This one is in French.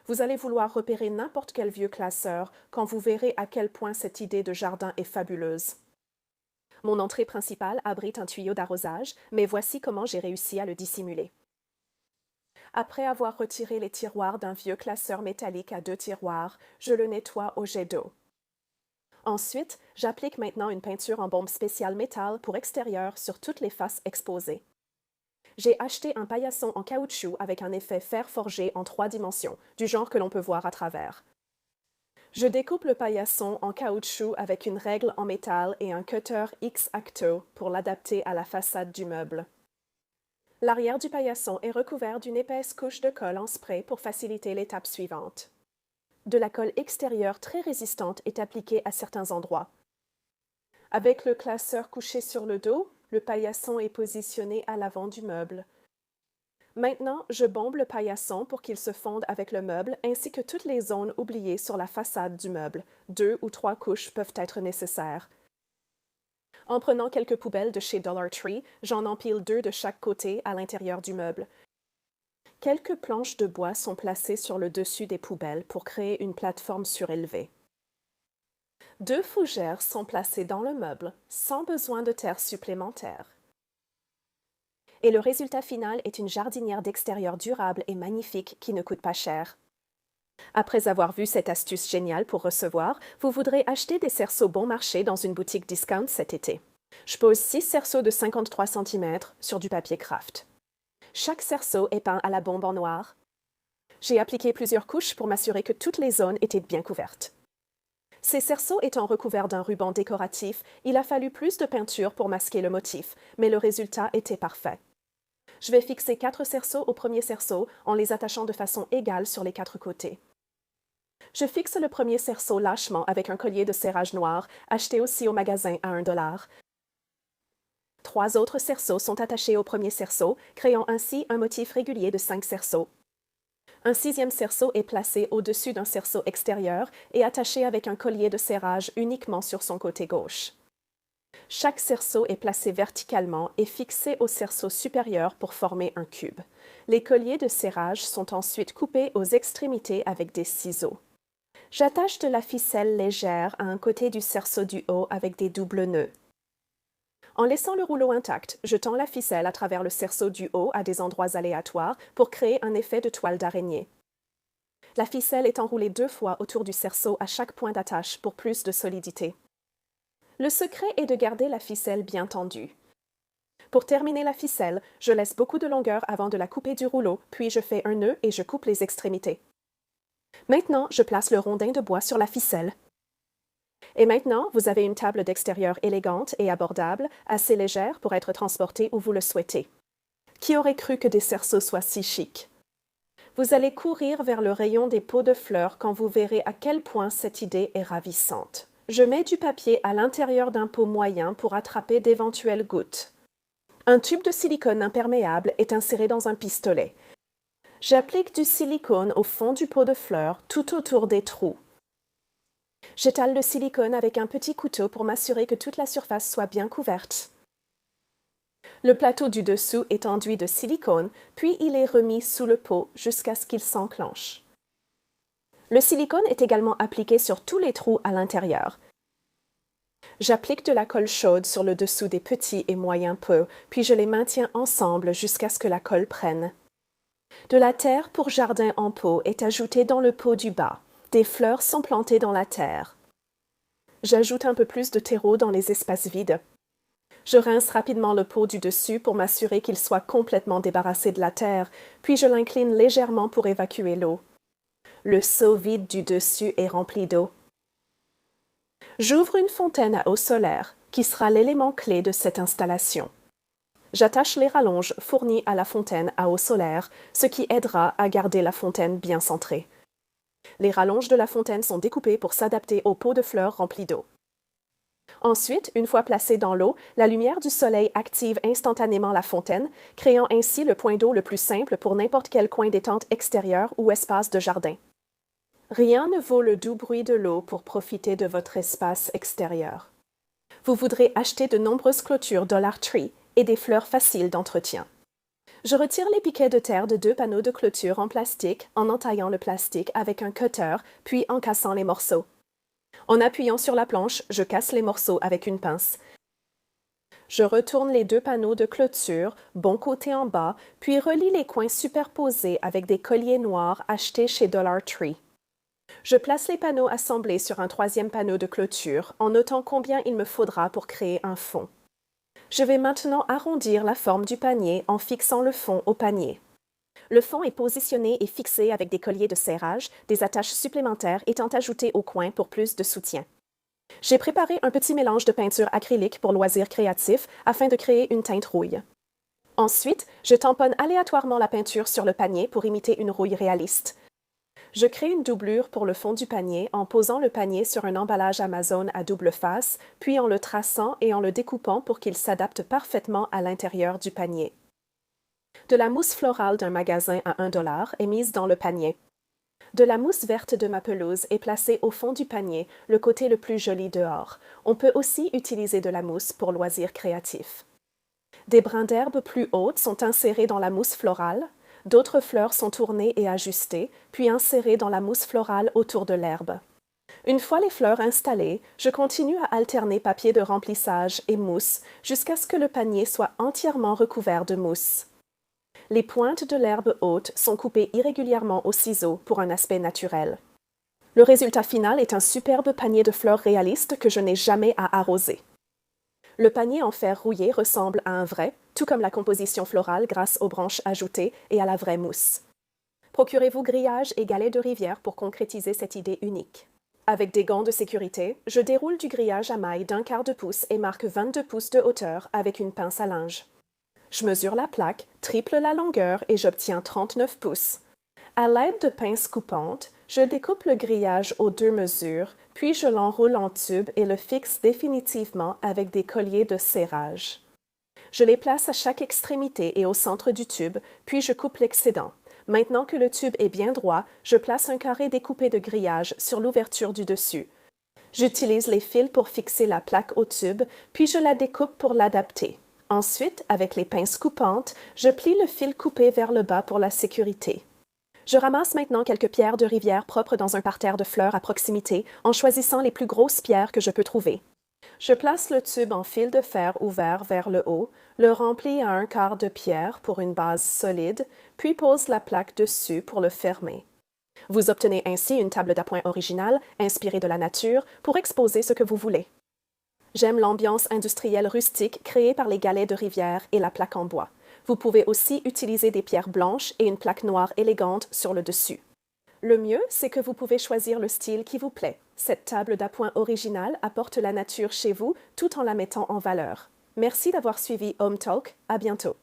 Vous allez vouloir repérer n'importe quel vieux classeur quand vous verrez à quel point cette idée de jardin est fabuleuse. Mon entrée principale abrite un tuyau d'arrosage, mais voici comment j'ai réussi à le dissimuler. Après avoir retiré les tiroirs d'un vieux classeur métallique à 2 tiroirs, je le nettoie au jet d'eau. Ensuite, j'applique maintenant une peinture en bombe spéciale métal pour extérieur sur toutes les faces exposées. J'ai acheté un paillasson en caoutchouc avec un effet fer forgé en 3 dimensions, du genre que l'on peut voir à travers. Je découpe le paillasson en caoutchouc avec une règle en métal et un cutter X-Acto pour l'adapter à la façade du meuble. L'arrière du paillasson est recouvert d'une épaisse couche de colle en spray pour faciliter l'étape suivante. De la colle extérieure très résistante est appliquée à certains endroits. Avec le classeur couché sur le dos, le paillasson est positionné à l'avant du meuble. Maintenant, je bombe le paillasson pour qu'il se fonde avec le meuble ainsi que toutes les zones oubliées sur la façade du meuble. 2 ou 3 couches peuvent être nécessaires. En prenant quelques poubelles de chez Dollar Tree, j'en empile 2 de chaque côté à l'intérieur du meuble. Quelques planches de bois sont placées sur le dessus des poubelles pour créer une plateforme surélevée. 2 fougères sont placées dans le meuble, sans besoin de terre supplémentaire. Et le résultat final est une jardinière d'extérieur durable et magnifique qui ne coûte pas cher. Après avoir vu cette astuce géniale pour recevoir, vous voudrez acheter des cerceaux bon marché dans une boutique discount cet été. Je pose 6 cerceaux de 53 cm sur du papier craft. Chaque cerceau est peint à la bombe en noir. J'ai appliqué plusieurs couches pour m'assurer que toutes les zones étaient bien couvertes. Ces cerceaux étant recouverts d'un ruban décoratif, il a fallu plus de peinture pour masquer le motif, mais le résultat était parfait. Je vais fixer 4 cerceaux au premier cerceau en les attachant de façon égale sur les 4 côtés. Je fixe le premier cerceau lâchement avec un collier de serrage noir, acheté aussi au magasin à 1 $. 3 autres cerceaux sont attachés au premier cerceau, créant ainsi un motif régulier de 5 cerceaux. Un 6e cerceau est placé au-dessus d'un cerceau extérieur et attaché avec un collier de serrage uniquement sur son côté gauche. Chaque cerceau est placé verticalement et fixé au cerceau supérieur pour former un cube. Les colliers de serrage sont ensuite coupés aux extrémités avec des ciseaux. J'attache de la ficelle légère à un côté du cerceau du haut avec des doubles nœuds. En laissant le rouleau intact, je tends la ficelle à travers le cerceau du haut à des endroits aléatoires pour créer un effet de toile d'araignée. La ficelle est enroulée 2 fois autour du cerceau à chaque point d'attache pour plus de solidité. Le secret est de garder la ficelle bien tendue. Pour terminer la ficelle, je laisse beaucoup de longueur avant de la couper du rouleau, puis je fais un nœud et je coupe les extrémités. Maintenant, je place le rondin de bois sur la ficelle. Et maintenant, vous avez une table d'extérieur élégante et abordable, assez légère pour être transportée où vous le souhaitez. Qui aurait cru que des cerceaux soient si chics? Vous allez courir vers le rayon des pots de fleurs quand vous verrez à quel point cette idée est ravissante. Je mets du papier à l'intérieur d'un pot moyen pour attraper d'éventuelles gouttes. Un tube de silicone imperméable est inséré dans un pistolet. J'applique du silicone au fond du pot de fleurs tout autour des trous. J'étale le silicone avec un petit couteau pour m'assurer que toute la surface soit bien couverte. Le plateau du dessous est enduit de silicone, puis il est remis sous le pot jusqu'à ce qu'il s'enclenche. Le silicone est également appliqué sur tous les trous à l'intérieur. J'applique de la colle chaude sur le dessous des petits et moyens pots, puis je les maintiens ensemble jusqu'à ce que la colle prenne. De la terre pour jardin en pot est ajoutée dans le pot du bas. Des fleurs sont plantées dans la terre. J'ajoute un peu plus de terreau dans les espaces vides. Je rince rapidement le pot du dessus pour m'assurer qu'il soit complètement débarrassé de la terre, puis je l'incline légèrement pour évacuer l'eau. Le seau vide du dessus est rempli d'eau. J'ouvre une fontaine à eau solaire, qui sera l'élément clé de cette installation. J'attache les rallonges fournies à la fontaine à eau solaire, ce qui aidera à garder la fontaine bien centrée. Les rallonges de la fontaine sont découpées pour s'adapter au pot de fleurs rempli d'eau. Ensuite, une fois placée dans l'eau, la lumière du soleil active instantanément la fontaine, créant ainsi le point d'eau le plus simple pour n'importe quel coin détente extérieur ou espace de jardin. Rien ne vaut le doux bruit de l'eau pour profiter de votre espace extérieur. Vous voudrez acheter de nombreuses clôtures Dollar Tree et des fleurs faciles d'entretien. Je retire les piquets de terre de 2 panneaux de clôture en plastique en entaillant le plastique avec un cutter, puis en cassant les morceaux. En appuyant sur la planche, je casse les morceaux avec une pince. Je retourne les 2 panneaux de clôture, bon côté en bas, puis relie les coins superposés avec des colliers noirs achetés chez Dollar Tree. Je place les panneaux assemblés sur un 3e panneau de clôture en notant combien il me faudra pour créer un fond. Je vais maintenant arrondir la forme du panier en fixant le fond au panier. Le fond est positionné et fixé avec des colliers de serrage, des attaches supplémentaires étant ajoutées au coin pour plus de soutien. J'ai préparé un petit mélange de peinture acrylique pour loisirs créatifs afin de créer une teinte rouille. Ensuite, je tamponne aléatoirement la peinture sur le panier pour imiter une rouille réaliste. Je crée une doublure pour le fond du panier en posant le panier sur un emballage Amazon à double face, puis en le traçant et en le découpant pour qu'il s'adapte parfaitement à l'intérieur du panier. De la mousse florale d'un magasin à 1 $ est mise dans le panier. De la mousse verte de ma pelouse est placée au fond du panier, le côté le plus joli dehors. On peut aussi utiliser de la mousse pour loisirs créatifs. Des brins d'herbe plus hautes sont insérés dans la mousse florale. D'autres fleurs sont tournées et ajustées, puis insérées dans la mousse florale autour de l'herbe. Une fois les fleurs installées, je continue à alterner papier de remplissage et mousse jusqu'à ce que le panier soit entièrement recouvert de mousse. Les pointes de l'herbe haute sont coupées irrégulièrement au ciseau pour un aspect naturel. Le résultat final est un superbe panier de fleurs réaliste que je n'ai jamais à arroser. Le panier en fer rouillé ressemble à un vrai, tout comme la composition florale grâce aux branches ajoutées et à la vraie mousse. Procurez-vous grillage et galets de rivière pour concrétiser cette idée unique. Avec des gants de sécurité, je déroule du grillage à mailles d'1/4 pouce et marque 22 pouces de hauteur avec une pince à linge. Je mesure la plaque, triple la longueur et j'obtiens 39 pouces. À l'aide de pinces coupantes, je découpe le grillage aux 2 mesures, puis je l'enroule en tube et le fixe définitivement avec des colliers de serrage. Je les place à chaque extrémité et au centre du tube, puis je coupe l'excédent. Maintenant que le tube est bien droit, je place un carré découpé de grillage sur l'ouverture du dessus. J'utilise les fils pour fixer la plaque au tube, puis je la découpe pour l'adapter. Ensuite, avec les pinces coupantes, je plie le fil coupé vers le bas pour la sécurité. Je ramasse maintenant quelques pierres de rivière propres dans un parterre de fleurs à proximité en choisissant les plus grosses pierres que je peux trouver. Je place le tube en fil de fer ouvert vers le haut, le remplis à 1/4 de pierre pour une base solide, puis pose la plaque dessus pour le fermer. Vous obtenez ainsi une table d'appoint originale, inspirée de la nature, pour exposer ce que vous voulez. J'aime l'ambiance industrielle rustique créée par les galets de rivière et la plaque en bois. Vous pouvez aussi utiliser des pierres blanches et une plaque noire élégante sur le dessus. Le mieux, c'est que vous pouvez choisir le style qui vous plaît. Cette table d'appoint originale apporte la nature chez vous tout en la mettant en valeur. Merci d'avoir suivi Home Talk. À bientôt.